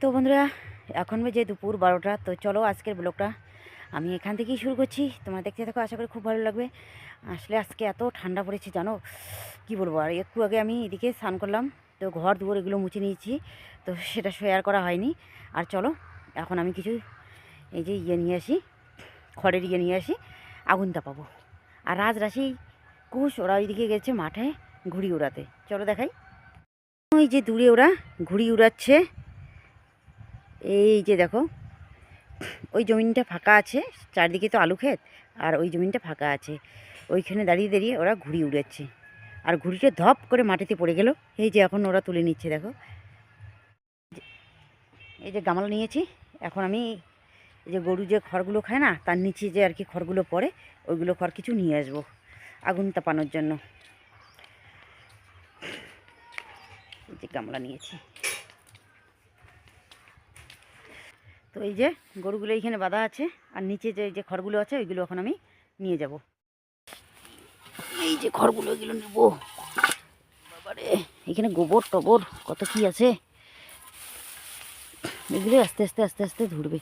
তো বন্ধুরা, এখন বাজে দুপুর 12টা। তো চলো আজকের ব্লগটা আমি এখান থেকেই শুরু করছি। তোমরা দেখতে থাকো, আশা করি খুব ভালো লাগবে। আসলে আজকে এত ঠান্ডা পড়েছে জানো, কি বলবো। আর একটু আগে আমি এদিকে স্নান করলাম, তো ঘর দুয়ার এগুলো মুছে নিয়েছি, তো সেটা শেয়ার করা হয়নি। আর চলো এখন আমি কিছু এই যে নিয়ে আসি, খড়ের নিয়ে আসি, আগুন তাপাবো। আর রাজরাশি কুশ ওরা ওইদিকে গেছে মাঠে ঘুড়ি উড়াতে, চলো দেখাই। ওই যে দূরে ওরা ঘুড়ি উড়াচ্ছে, এই যে দেখো। ওই জমিনটা ফাঁকা আছে, চারদিকে তো আলু ক্ষেত, আর ওই জমিনটা ফাঁকা আছে, ওইখানে দাঁড়িয়ে দাঁড়িয়ে ওরা ঘুড়ি উড়াচ্ছে। আর ঘুড়িটা ধপ করে মাটিতে পড়ে গেল, এই যে এখন ওরা তুলে নিচ্ছে দেখো। এই যে গামলা নিয়েছি, এখন আমি এই যে গরু যে খড়গুলো খায় না, তার নিচে যে আর কি খড়গুলো পড়ে, ওইগুলো খড় কিছু নিয়ে আসবো আগুন তাপানোর জন্য। এই যে গামলা নিয়েছি। তো এই যে গরুগুলো এইখানে বাঁধা আছে, আর নিচে যে খড়গুলো আছে ওইগুলো এখন আমি নিয়ে যাব। এই যে খড়গুলো এগুলো নেব। বাবারে, এখানে গোবর টবর কত কি আছে, এগুলো আস্তে আস্তে আস্তে আস্তে ধরবে।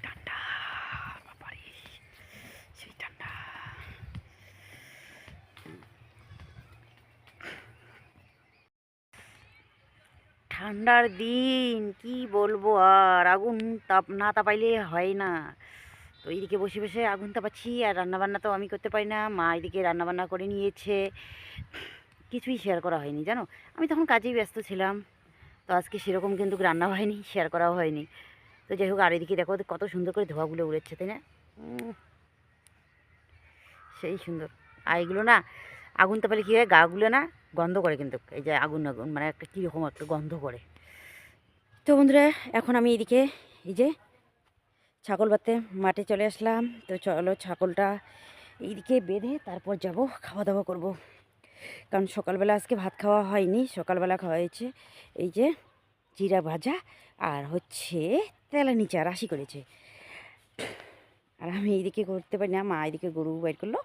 ঠান্ডা, বাবারে সেই ঠান্ডা। ঠান্ডার দিন কি বলবো, আর আগুন না তাপাইলে হয় না। তো এইদিকে বসে বসে আগুন তাপাচ্ছি, আর রান্নাবান্না তো আমি করতে পারি না, মা এদিকে রান্নাবান্না করে নিয়েছে। কিছুই শেয়ার করা হয়নি জানো, আমি তখন কাজেই ব্যস্ত ছিলাম। তো আজকে সেরকম কিন্তু রান্না হয়নি, শেয়ার করাও হয়নি। তো যাই হোক, আর এদিকে দেখো কত সুন্দর করে ধোঁয়াগুলো উড়েছে, তাই না? সেই সুন্দর। আর এগুলো না আগুন তাপালে কী হয়, গাগুলো না গন্ধ করে কিন্তু, এই যে আগুন আগুন মানে একটা কীরকম একটা গন্ধ করে। তো বন্ধুরা, এখন আমি এদিকে এই যে ছাগল বাঁধতে মাঠে চলে আসলাম। তো চলো ছাগলটা এইদিকে বেঁধে তারপর যাব, খাওয়া দাওয়া করব। কারণ সকালবেলা আজকে ভাত খাওয়া হয়নি, সকালবেলা খাওয়া হয়েছে এই যে জিরা ভাজা আর হচ্ছে তেলানি চা, রাশি করেছে। আর আমি এইদিকে করতে পারি না, মা এদিকে গরু বাইর করলো,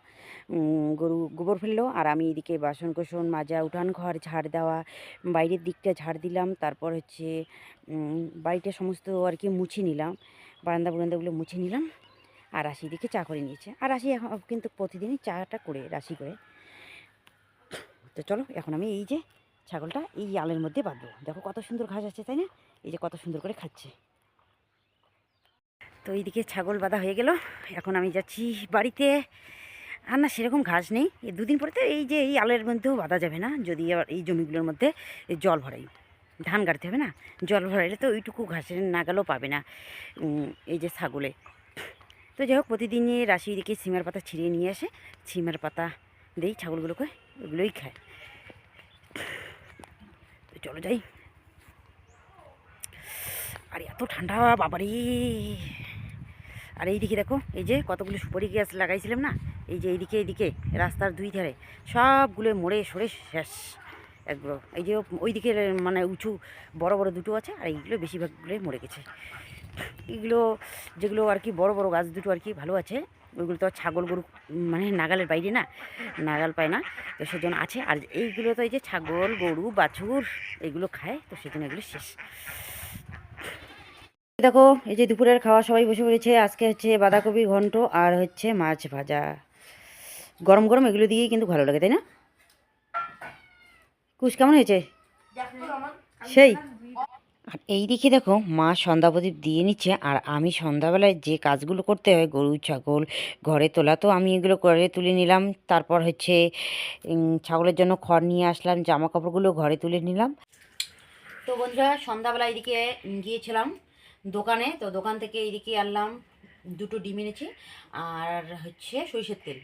গরু গোবর ফেললো, আর আমি এদিকে বাসন কোসন মাজা, উঠান ঘর ঝাড় দেওয়া, বাইরের দিকটা ঝাড় দিলাম, তারপর হচ্ছে বাড়িটা সমস্ত আর কি মুছে নিলাম, বারান্দা বুরান্দাগুলো মুছে নিলাম। আর রাশি দিকে চা করে নিয়েছে, আর রাশি এখন কিন্তু প্রতিদিনই চাটা করে রাশি করে। তো চলো এখন আমি এই যে ছাগলটা এই আলের মধ্যে বাঁধবো। দেখো কত সুন্দর ঘাস আছে, তাই না? এই যে কত সুন্দর করে খাচ্ছে। তো এইদিকে ছাগল বাঁধা হয়ে গেল, এখন আমি যাচ্ছি বাড়িতে। আর না সেরকম ঘাস নেই, এই দুদিন পরে তো এই যে এই আলের মধ্যেও বাঁধা যাবে না, যদি আবার এই জমিগুলোর মধ্যে জল ভরাই, ধান কাটতে হবে না, জল ভরাইলে তো ওইটুকু ঘাসের নাগালও পাবে না এই যে ছাগলে। তো যাই হোক, প্রতিদিনই রাশি দিকে সিমের পাতা ছিঁড়িয়ে নিয়ে আসে, সিমের পাতা দেই ছাগলগুলোকে, ওগুলোই খায়। তো চলো যাই। আর এত ঠান্ডা বাবারে। আর এইদিকে দেখো, এই যে কতগুলো সুপারি গাছ লাগাইছিলাম না, এই যে এইদিকে এইদিকে রাস্তার দুই ধারে সবগুলো মরে সরে শেষ একগুলো। এই যে ওইদিকে মানে উঁচু বড় বড় দুটো আছে, আর এইগুলো বেশিরভাগগুলো মরে গেছে। এগুলো যেগুলো আর কি বড় বড় গাছ দুটো আর কি ভালো আছে, ওইগুলো তো ছাগল গরু মানে নাগালের বাইরে না, নাগাল পায় না, তো সেজন্য আছে। আর এইগুলো তো এই যে ছাগল গরু বাছুর এগুলো খায়, তো সেজন্য এগুলো শেষ। দেখো এই যে দুপুরের খাওয়া সবাই বসে পড়েছে। আজকে হচ্ছে বাঁধাকপি ঘন্ট আর হচ্ছে মাছ ভাজা, গরম গরম এগুলো দিয়েই কিন্তু ভালো লাগে, তাই না? কুশ কেমন হয়েছে? সেই। আর এই দিকে দেখো মা সন্ধ্যা প্রদীপ দিয়ে নিচ্ছে, আর আমি সন্ধ্যাবেলায় যে কাজগুলো করতে হয় গরু ছাগল ঘরে তোলা, তো আমি এগুলো ঘরে তুলে নিলাম। তারপর হচ্ছে ছাগলের জন্য খড় নিয়ে আসলাম, জামা কাপড়গুলো ঘরে তুলে নিলাম। তো বন্ধুরা, সন্ধ্যাবেলা এদিকে গিয়েছিলাম দোকানে, তো দোকান থেকে এইদিকে আনলাম দুটো ডিম এনেছি, আর হচ্ছে সরিষার তেল।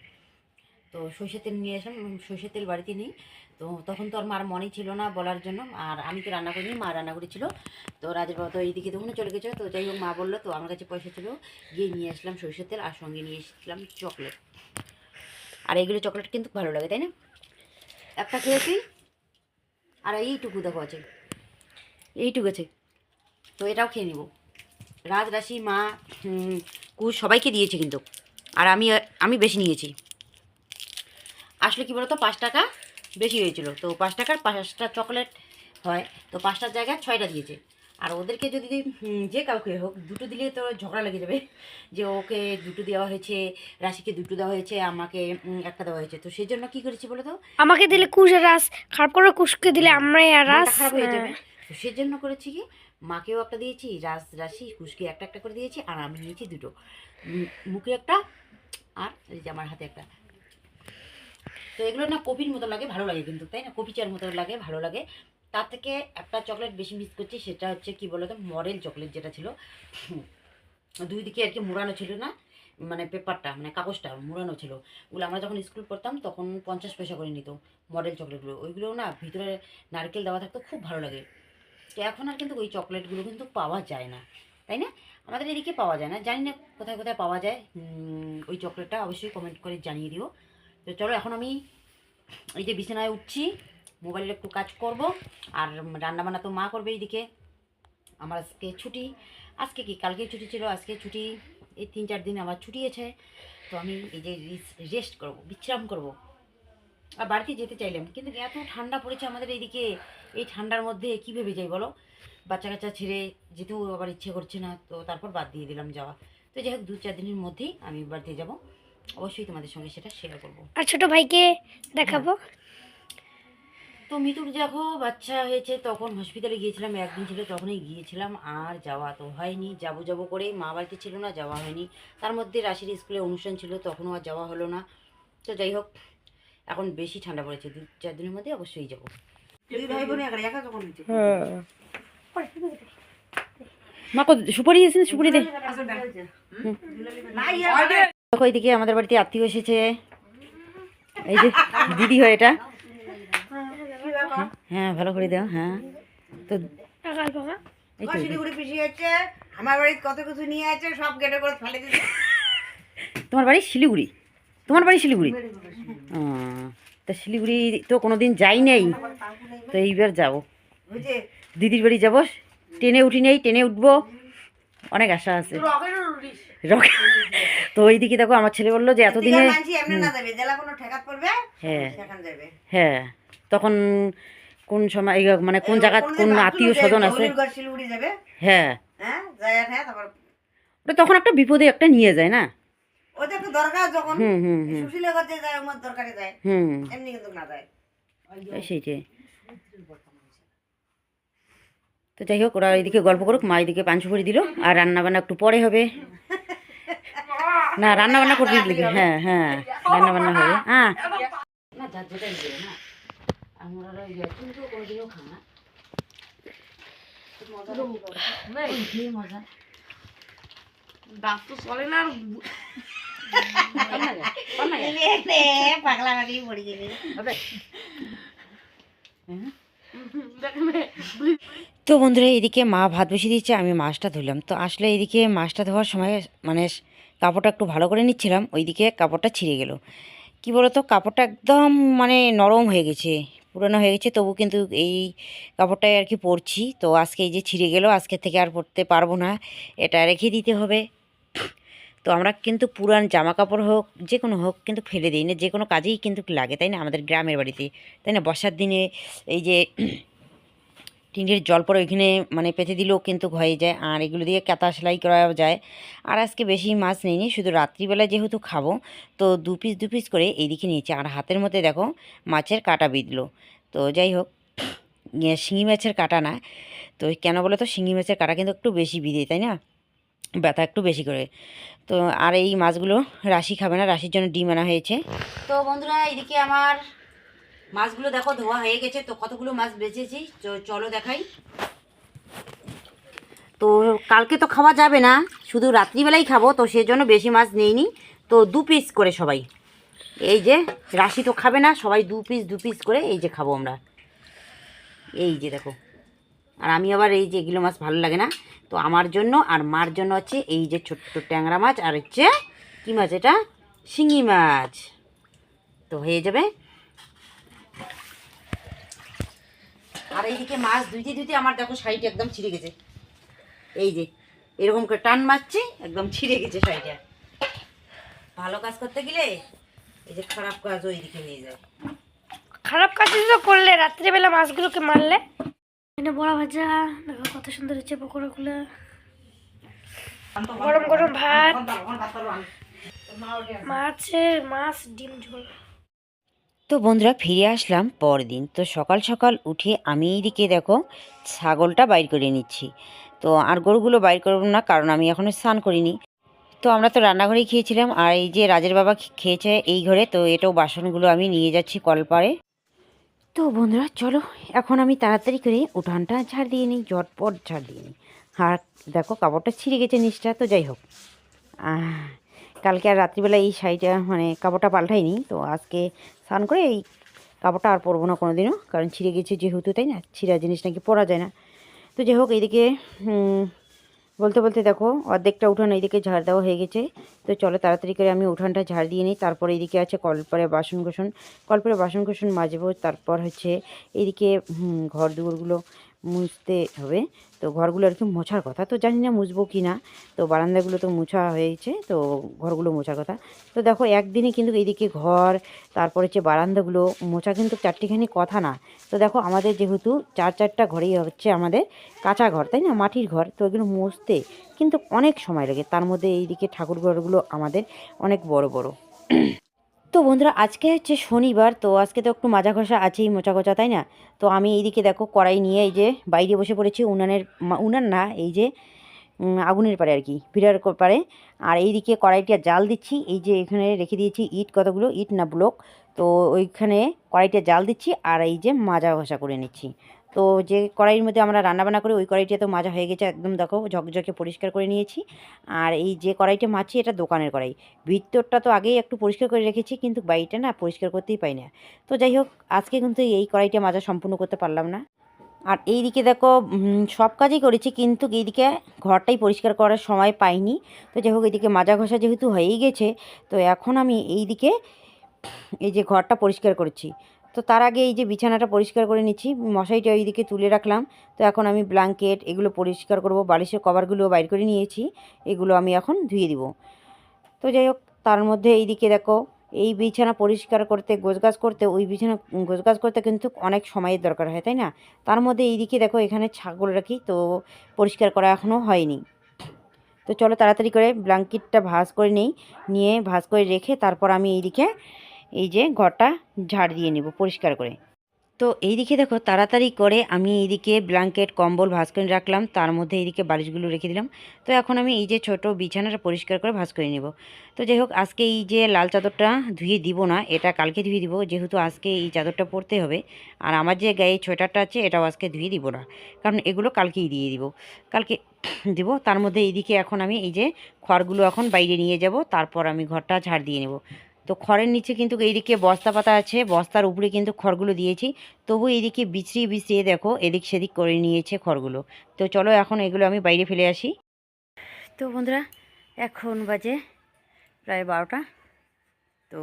তো সরষের তেল নিয়ে আসলাম, সরষের তেল বাড়িতে নেই, তো তখন তো আর মার মনেই ছিল না বলার জন্য, আর আমি তো রান্না করিনি, মা রান্না করেছিল। তো রাজের বাবা তো এইদিকে দোকানে চলে গেছে, তো যাই হোক মা বললো, তো আমার কাছে পয়সা ছিল, গিয়ে নিয়ে আসলাম সরষের তেল, আর সঙ্গে নিয়ে এসেছিলাম চকলেট। আর এইগুলো চকলেট কিন্তু ভালো লাগে, তাই না? একটা খেয়েছি, আর এইটুকু দেখো আছে, এইটুকু আছে, তো এটাও খেয়ে নিব। রাজরাশি মা কুশ সবাইকে দিয়েছে কিন্তু, আর আমি বেশি নিয়েছি। আসলে কি বলতো, 5 টাকা বেশি হয়েছিল, তো 5 টাকার 5টা চকলেট হয়, তো 5টার জায়গায় 6টা দিয়েছে। আর ওদেরকে যদি যে কাউকে হোক 2টো দিলে তো ঝগড়া লেগে যাবে, যে ওকে 2টো দেওয়া হয়েছে, রাশিকে 2টো দেওয়া হয়েছে, আমাকে 1টা দেওয়া হয়েছে। তো সেই জন্য কী করেছি বলো তো, আমাকে দিলে কুশ আর রাস খারাপ করে, কুশকে দিলে আমরাই আর রাস মনটা খারাপ হয়ে যাবে। তো সেই জন্য করেছি কি, মাকেও একটা দিয়েছি, রাশি কুশকে একটা একটা করে দিয়েছি, আর আমি নিয়েছি 2টো, মুখে একটা আর এই যে আমার হাতে একটা। তো এগুলো না কপির মতো লাগে, ভালো লাগে কিন্তু, তাই না? কপি চার মতো লাগে, ভালো লাগে। তার থেকে একটা চকলেট বেশি মিস করছি, সেটা হচ্ছে কি বলতো, মডেল চকলেট যেটা ছিল, দুই দিকে আর কি মোড়ানো ছিল না, মানে পেপারটা মানে কাগজটা মোড়ানো ছিল। ওগুলো আমরা যখন স্কুল পড়তাম তখন 50 পয়সা করে নিত মডেল চকলেটগুলো, ওইগুলো না ভিতরে নারকেল দেওয়া থাকতো, খুব ভালো লাগে। তো এখন আর কিন্তু ওই চকলেটগুলো কিন্তু পাওয়া যায় না, তাই না? আমাদের এদিকে পাওয়া যায় না, জানি না কোথায় কোথায় পাওয়া যায় ওই চকলেটটা, অবশ্যই কমেন্ট করে জানিয়ে দিও। তো চলো এখন আমি এই যে বিছানায় উঠছি, মোবাইলে একটু কাজ করব, আর রান্নাবান্না তো মা করবে এইদিকে। আমার আজকে ছুটি, আজকে কি কালকে ছুটি ছিল, আজকে ছুটি, এই 3-4 দিন আমার ছুটি আছে। তো আমি এই যে রেস্ট করব, বিশ্রাম করব। আর বাড়িতে যেতে চাইলাম, কিন্তু এত ঠান্ডা পড়েছে আমাদের এইদিকে, এই ঠান্ডার মধ্যে কী ভেবে যাই বলো, বাচ্চা কাচ্চা ছেড়ে যেতেও আবার ইচ্ছে করছে না, তো তারপর বাদ দিয়ে দিলাম যাওয়া। তো যাই হোক 2-4 দিনের মধ্যেই আমি বাড়িতে যাব, অবশ্যই তোমাদের সঙ্গে সেটা শেয়ার করব। আর ছোট ভাইকে দেখাবো। তো মিতুর যখন বাচ্চা হয়েছে তখন হসপিটালে গিয়েছিলাম, একদিন ছিল তখনই গিয়েছিলাম, আর যাওয়া তো হয়নি। যাবো যাবো করে মা বাড়িতে ছিল না, যাওয়া হয়নি। তার মধ্যে রাশির স্কুলে অনুষ্ঠান ছিল, তখনও আর যাওয়া হলো না। তো যাই হোক এখন বেশি ঠান্ডা পড়েছে, 2-4 দিনের মধ্যে অবশ্যই যাবো। দুই ভাই বোনে একা যখন মা সুপারি দিয়েছেন, সুপারি দে। দেখো এইদিকে আমাদের বাড়িতে আত্মীয় এসেছে, এই যে দিদি হয় এটা। হ্যাঁ ভালো করে দাও। হ্যাঁ তো আমার বাড়িতে কত কিছু নিয়ে আছে, সব গেটে করে ফেলে দিচ্ছে। তোমার বাড়ি শিলিগুড়ি? তোমার বাড়ি শিলিগুড়ি? তা শিলিগুড়ি তো কোনোদিন যাই নাই, তো এইবার যাবো, দিদির বাড়ি যাবো। ট্রেনে উঠি নেই, ট্রেনে উঠবো, অনেক আশা আছে। তো ওইদিকে দেখো আমার ছেলে বললো যে এতদিনে, হ্যাঁ হ্যাঁ, তখন কোন সময় মানে কোন জায়গা কোন আত্মীয় স্বজন আছে, হ্যাঁ ওটা তখন একটা বিপদে একটা নিয়ে যায় না, সেইটাই। তো যাই হোক ওরা এদিকে গল্প করুক, মা এদিকে পান সুপারি দিল, আর রান্নাবান্না একটু পরে হবে। না রান্নাবান্না করতে দিলে, হ্যাঁ হ্যাঁ রান্নাবান্না হবে। হ্যাঁ না যার যেটা দিবে না, আমরা কিন্তু কোনোদিনও খাই না, মজা তো চলে না। পাগলা বাড়ি পড়ে গেলে তো বন্ধুরা এদিকে মা ভাত বসিয়ে দিচ্ছে, আমি মাছটা ধুলাম। তো আসলে এদিকে মাছটা ধোয়ার সময় মানে কাপড়টা একটু ভালো করে নিচ্ছিলাম, ওইদিকে কাপড়টা ছিঁড়ে গেল। কি বলতো, কাপড়টা একদম মানে নরম হয়ে গেছে, পুরনো হয়ে গেছে, তবু কিন্তু এই কাপড়টাই আর কি পরছি। তো আজকে এই যে ছিঁড়ে গেল, আজকে থেকে আর পরতে পারবো না, এটা রেখে দিতে হবে। তো আমরা কিন্তু পুরান জামা কাপড় হোক যে কোনো হোক কিন্তু ফেলে দিই না, যে কোনো কাজেই কিন্তু লাগে, তাই না? আমাদের গ্রামের বাড়িতে, তাই না? বর্ষার দিনে এই যে টিনের জল পরে ওইখানে মানে পেতে দিলেও কিন্তু হয়ে যায়, আর এগুলো দিয়ে কাঁথা সেলাই করা যায়। আর আজকে বেশি মাছ নিইনি, শুধু রাত্রিবেলা যেহেতু খাবো, তো 2 পিস করে এইদিকে নিয়েছি। আর হাতের মধ্যে দেখো মাছের কাঁটা বিঁধলো। তো যাই হোক শিঙি মাছের কাঁটা না, তো কেন বলো তো, শিঙি মাছের কাঁটা কিন্তু একটু বেশি বিঁধে, তাই না? ব্যথা একটু বেশি করে। তো আর এই মাছগুলো রাশি খাবে না, রাশির জন্য ডিম আনা হয়েছে। তো বন্ধুরা এদিকে আমার মাছগুলো দেখো ধোয়া হয়ে গেছে। তো কতগুলো মাছ বেঁচেছি চলো দেখাই। তো কালকে তো খাওয়া যাবে না, শুধু রাত্রিবেলাই খাবো, তো সেজন্য বেশি মাছ নেইনি। তো 2 পিস করে সবাই, এই যে রাশি তো খাবে না, সবাই 2 পিস করে এই যে খাবো আমরা, এই যে দেখো। আর আমি আবার এই যে এগুলো মাছ ভালো লাগে না, তো আমার জন্য আর মার জন্য হচ্ছে এই যে ছোট্ট ট্যাংরা মাছ, আর হচ্ছে কী মাছ এটা, শিঙি মাছ। তো হয়ে যাবে। আর এইদিকে মাছ ধুইতে ধুইতে আমার দেখো শাড়িটা একদম ছিঁড়ে গেছে, এই যে এরকম করে টান মারছি, একদম ছিঁড়ে গেছে শাড়িটা। ভালো কাজ করতে গেলে এই যে খারাপ কাজও এইদিকে নিয়ে যায়। খারাপ কাজ তো করলে রাত্রিবেলা মাছগুলোকে মারলে। এখানে বড়া ভাজা দেখো কত সুন্দর হচ্ছে, পকোড়াগুলো, গরম গরম ভাত, মাছ ডিম ঝোল। তো বন্ধুরা ফিরে আসলাম পরদিন। তো সকাল সকাল উঠে আমি এইদিকে দেখো ছাগলটা বাইর করে নিচ্ছি। তো আর গরুগুলো বাইর করব না, কারণ আমি এখনও স্নান করিনি। তো আমরা তো রান্নাঘরেই খেয়েছিলাম, আর এই যে রাজের বাবা খেয়েছে এই ঘরে। তো এটাও বাসনগুলো আমি নিয়ে যাচ্ছি কলপারে। তো বন্ধুরা চলো এখন আমি তাড়াতাড়ি করে উঠানটা ঝাড় দিয়ে নিই, ঝটপট ঝাড় দিয়ে নিই। আর দেখো কাপড়টা ছিঁড়ে গেছে নিচটা। তো যাই হোক, কালকে আর রাত্রিবেলা এই শাড়িটা মানে কাপড়টা পাল্টাইনি। তো আজকে স্নান করে এই কাপড়টা আর পরবো না কোনো দিনও, কারণ ছিঁড়ে গেছে যেহেতু, তাই না? ছিঁড়া জিনিস নাকি পরা যায় না। তো যাই হোক, এইদিকে বলতে বলতে দেখো অর্ধেকটা উঠান এইদিকে ঝাড় দেওয়া হয়ে গেছে। তো চলো তাড়াতাড়ি করে আমি উঠানটা ঝাড় দিয়ে নিই। তারপর এইদিকে আছে কলপারে বাসন কোসন মাজবো। তারপর হচ্ছে এইদিকে ঘর দুয়ারগুলো মুছতে হবে। তো ঘরগুলো আর কি মোছার কথা, তো জানি না মুছবো কি না। তো বারান্দাগুলো তো মোছা হয়েছে, তো ঘরগুলো মোছার কথা। তো দেখো একদিনে কিন্তু এইদিকে ঘর, তারপর হচ্ছে বারান্দাগুলো মোছা কিন্তু চারটিখানি কথা না। তো দেখো আমাদের যেহেতু চারটা ঘরেই হচ্ছে আমাদের কাঁচা ঘর, তাই না? মাটির ঘর। তো এগুলো মুছতে কিন্তু অনেক সময় লাগে। তার মধ্যে এইদিকে ঠাকুর ঘরগুলো আমাদের অনেক বড় বড়। তো বন্ধুরা আজকে হচ্ছে শনিবার, তো আজকে তো একটু মাজা ঘষা আছেই, মোচা কোচা, তাই না? তো আমি এইদিকে দেখো কড়াই নিয়ে এই যে বাইরে বসে পড়েছি উনান না, এই যে আগুনের পাড়ে আর কি, ভিড়ার পাড়ে। আর এইদিকে কড়াইটা জাল দিচ্ছি। এই যে এখানে রেখে দিয়েছি ইট, কতগুলো ইট না ব্লক। তো ওইখানে কড়াইটা জাল দিচ্ছি, আর এই যে মাজা ঘষা করে নিচ্ছি। তো যে কড়াইয়ের মধ্যে আমরা রান্নাবান্না করি ওই কড়াইটা তো মাজা হয়ে গেছে একদম, দেখো ঝকঝকে পরিষ্কার করে নিয়েছি। আর এই যে কড়াইটা মাছি এটা দোকানের কড়াই। ভিতরটা তো আগেই একটু পরিষ্কার করে রেখেছি, কিন্তু বাইরেটা না পরিষ্কার করতেই পাই না। তো যাই হোক, আজকে কিন্তু এই কড়াইটা মাজা সম্পূর্ণ করতে পারলাম না। আর এই দিকে দেখো সব কাজই করেছি, কিন্তু এইদিকে ঘরটাই পরিষ্কার করার সময় পাইনি। তো যাই হোক, এইদিকে মাজা ঘষা যেহেতু হয়েই গেছে, তো এখন আমি এইদিকে এই যে ঘরটা পরিষ্কার করেছি। তো তার আগে এই যে বিছানাটা পরিষ্কার করে নিচ্ছি, মশারিটা এইদিকে তুলে রাখলাম। তো এখন আমি ব্ল্যাঙ্কেট এগুলো পরিষ্কার করব, বালিশের কভারগুলো বাইর করে নিয়েছি, এগুলো আমি এখন ধুয়ে দিব। তো যাই হোক, তার মধ্যে এইদিকে দেখো এই বিছানা পরিষ্কার করতে, গোছগাছ করতে, ওই বিছানা গোছগাছ করতে কিন্তু অনেক সময়ের দরকার হয়, তাই না? তার মধ্যে এইদিকে দেখো এখানে ছাগল রাখি, তো পরিষ্কার করা এখনও হয়নি। তো চলো তাড়াতাড়ি করে ব্ল্যাঙ্কেটটা ভাঁজ করে নিয়ে ভাঁজ করে রেখে তারপর আমি এইদিকে এই যে ঘরটা ঝাড় দিয়ে নেব পরিষ্কার করে। তো এইদিকে দেখো তাড়াতাড়ি করে আমি এইদিকে ব্ল্যাঙ্কেট কম্বল ভাঁজ করে রাখলাম, তার মধ্যে এইদিকে বালিশগুলো রেখে দিলাম। তো এখন আমি এই যে ছোট বিছানাটা পরিষ্কার করে ভাঁজ করে নেব। তো যাই হোক, আজকে এই যে লাল চাদরটা ধুয়ে দিব না, এটা কালকে ধুয়ে দিব, যেহেতু আজকে এই চাদরটা পরতে হবে। আর আমার যে গায়ে সোয়েটারটা আছে এটাও আজকে ধুয়ে দিব না, কারণ এগুলো কালকেই দিয়ে দিব, কালকে দিব। তার মধ্যে এইদিকে এখন আমি এই যে খড়গুলো এখন বাইরে নিয়ে যাব, তারপর আমি ঘরটা ঝাড় দিয়ে নেব। তো খড়ের নিচে কিন্তু এইদিকে বস্তা পাতা আছে, বস্তার উপরে কিন্তু খড়গুলো দিয়েছি। তবু এইদিকে বিছড়িয়ে বিছড়িয়ে দেখো এদিক সেদিক করে নিয়েছে খড়গুলো। তো চলো এখন এগুলো আমি বাইরে ফেলে আসি। তো বন্ধুরা এখন বাজে প্রায় 12টা। তো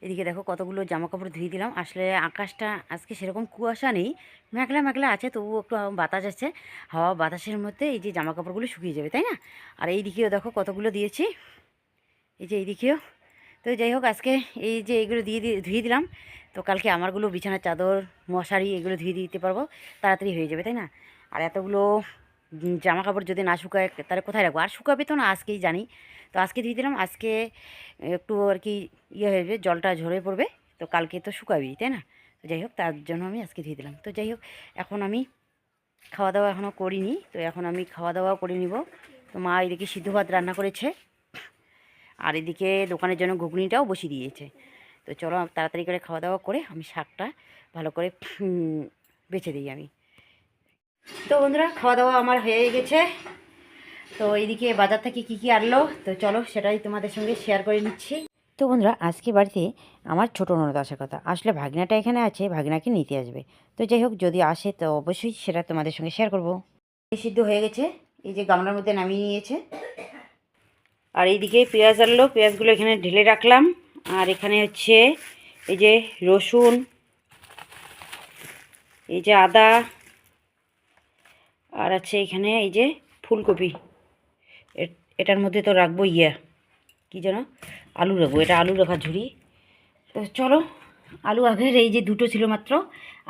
এদিকে দেখো কতগুলো জামা কাপড় ধুয়ে দিলাম। আসলে আকাশটা আজকে সেরকম কুয়াশা নেই, মেঘলা মেঘলা আছে, তবুও একটু বাতাস আছে। হাওয়া বাতাসের মধ্যে এই যে জামা কাপড়গুলো শুকিয়ে যাবে, তাই না? আর এইদিকেও দেখো কতগুলো দিয়েছি, এই যে এইদিকেও। তো যাই হোক, আজকে এই যে এইগুলো ধুয়ে দিলাম। তো কালকে আমারগুলো বিছানার চাদর, মশারি এগুলো ধুয়ে দিতে পারবো, তাড়াতাড়ি হয়ে যাবে, তাই না? আর এতগুলো জামা কাপড় যদি না শুকায় তাহলে কোথায় রাখবো? আর শুকাবে তো না, আজকেই জানি। তো আজকে ধুয়ে দিলাম, আজকে একটু আর কি ইয়ে হয়ে যাবে, জলটা ঝরে পড়বে। তো কালকে তো শুকাবেই, তাই না? তো যাই হোক, তার জন্য আমি আজকে ধুয়ে দিলাম। তো যাই হোক, এখন আমি খাওয়া দাওয়া এখনও করিনি, তো এখন আমি খাওয়া দাওয়াও করে নিব। তো মা এদিকে সিদ্ধ ভাত রান্না করেছে, আর এদিকে দোকানের জন্য ঘুগনিটাও বসিয়ে দিয়েছে। তো চলো তাড়াতাড়ি করে খাওয়া দাওয়া করে আমি শাকটা ভালো করে বেছে দিই আমি। তো বন্ধুরা খাওয়া দাওয়া আমার হয়ে গেছে। তো এইদিকে বাজার থেকে কী আনলো, তো চলো সেটাই তোমাদের সঙ্গে শেয়ার করে নিচ্ছি। তো বন্ধুরা আজকে বাড়িতে আমার ছোটো ননদ আসার কথা, আসলে ভাগনাটা এখানে আছে, ভাগনাকে নিতে আসবে। তো যাই হোক, যদি আসে তো অবশ্যই সেটা তোমাদের সঙ্গে শেয়ার করবো। সিদ্ধ হয়ে গেছে, এই যে গামলার মধ্যে নামিয়ে নিয়েছে। আর এইদিকে পেঁয়াজ আনলো, পেঁয়াজগুলো এখানে ঢেলে রাখলাম। আর এখানে হচ্ছে এই যে রসুন, এই যে আদা, আর আছে এখানে এই যে ফুলকপি। এটার মধ্যে তো রাখবো কী যেন আলু রাখবো, এটা আলু রাখার ঝুড়ি। তো চলো আলু আগের এই যে দুটো ছিল মাত্র,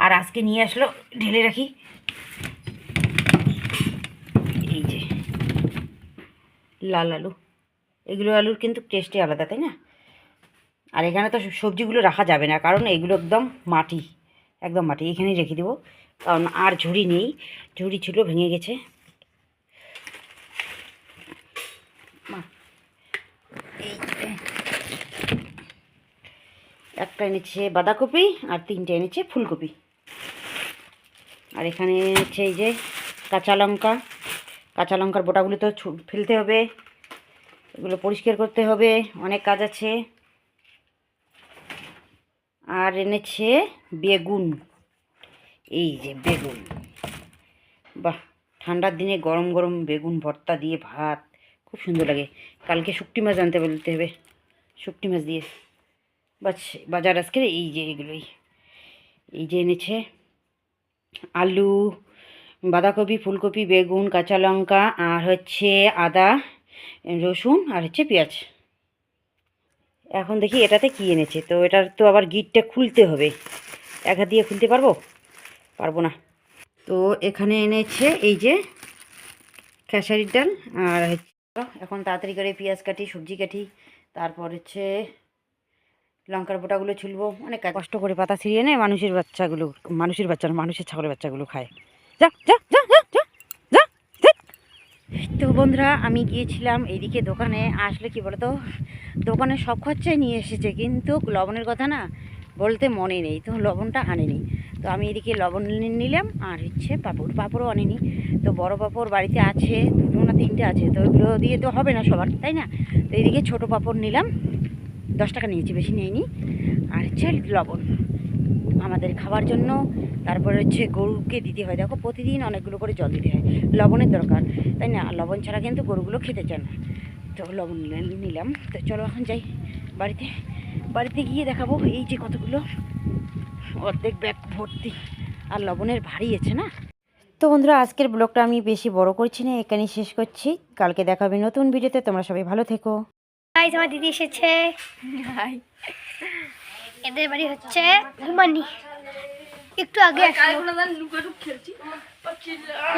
আর আজকে নিয়ে আসলো, ঢেলে রাখি। এই যে লাল আলু, এগুলো আলুর কিন্তু টেস্টই আলাদা, তাই না? আর এখানে তো সবজিগুলো রাখা যাবে না, কারণ এগুলো একদম মাটি, একদম মাটি। এখানেই রেখে দেবো, কারণ আর ঝুড়ি নেই, ঝুড়ি ছিল ভেঙে গেছে। মা, এই যে একটা এনেছে বাঁধাকপি, আর 3টে এনেছে ফুলকপি। আর এখানে এনেছে এই যে কাঁচা লঙ্কা। কাঁচা লঙ্কার বোটাগুলো তো ফেলতে হবে, এগুলো পরিষ্কার করতে হবে, অনেক কাজ আছে। আর এনেছে বেগুন, এই যে বেগুন, বাহ, ঠান্ডার দিনে গরম গরম বেগুন ভর্তা দিয়ে ভাত খুব সুন্দর লাগে। কালকে শুকটি মাছ আনতে বলতে হবে, শুকটি মাছ দিয়ে বাজার আজকে। এই যে এগুলোই, এই যে এনেছে আলু, বাঁধাকপি, ফুলকপি, বেগুন, কাঁচা লঙ্কা, আর হচ্ছে আদা, রসুন, আর হচ্ছে পেঁয়াজ। এখন দেখি এটাতে কী এনেছে, তো এটার তো আবার গিটটা খুলতে হবে, এক হাত দিয়ে খুলতে পারবো না। তো এখানে এনেছে এই যে খেসারির ডাল, আর হচ্ছে এখন তাড়াতাড়ি করে পেঁয়াজ কাটি, সবজি কাটি, তারপর হচ্ছে লঙ্কার বোটাগুলো ছুলবো। অনেক কষ্ট করে পাতা ছিঁড়িয়ে নেয় মানুষের বাচ্চাগুলো, মানুষের বাচ্চা না, মানুষের ছাগলের বাচ্চাগুলো খায়। যা যা যা যা যা যা। তো বন্ধুরা, আমি গিয়েছিলাম এইদিকে দোকানে, আসলে কি বলতো, দোকানে সব খরচাই নিয়ে এসেছে, কিন্তু লবণের কথা না বলতে মনে নেই, তো লবণটা আনেনি। তো আমি এদিকে লবণ নিলাম, আর হচ্ছে পাঁপড়ও আনেনি। তো বড় পাঁপড় বাড়িতে আছে, 2টো না 3টে আছে, তো ওইগুলো দিয়ে তো হবে না সবার, তাই না? তো এইদিকে ছোটো পাঁপড় নিলাম, 10 টাকা নিয়েছি, বেশি নেয়নি। আর হচ্ছে লবণ আমাদের খাওয়ার জন্য, তারপরে হচ্ছে গরুকে দিতে হয়, দেখো প্রতিদিন অনেকগুলো করে জল দিতে হয়, লবণের দরকার, তাই না? লবণ ছাড়া কিন্তু গরুগুলো খেতে চায় না। তো লবণ নিলাম। তো চলো এখন যাই বাড়িতে গিয়ে দেখাবো। এই যে কতগুলো, অর্ধেক ব্যাগ ভর্তি, আর লবণের ভারী আছে না। তো বন্ধুরা, আজকের ব্লগটা আমি বেশি বড় করছি না, এখানেই শেষ করছি। কালকে দেখাবে নতুন ভিডিওতে, তোমরা সবাই ভালো থেকো। গাইস, আমার দিদি এসেছে। এদের বাড়ি হচ্ছে ঘুমানি, একটু আগে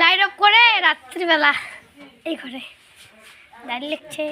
লাইট অফ করে রাত্রিবেলা এই ঘরে দাঁড়িয়ে লিখছে।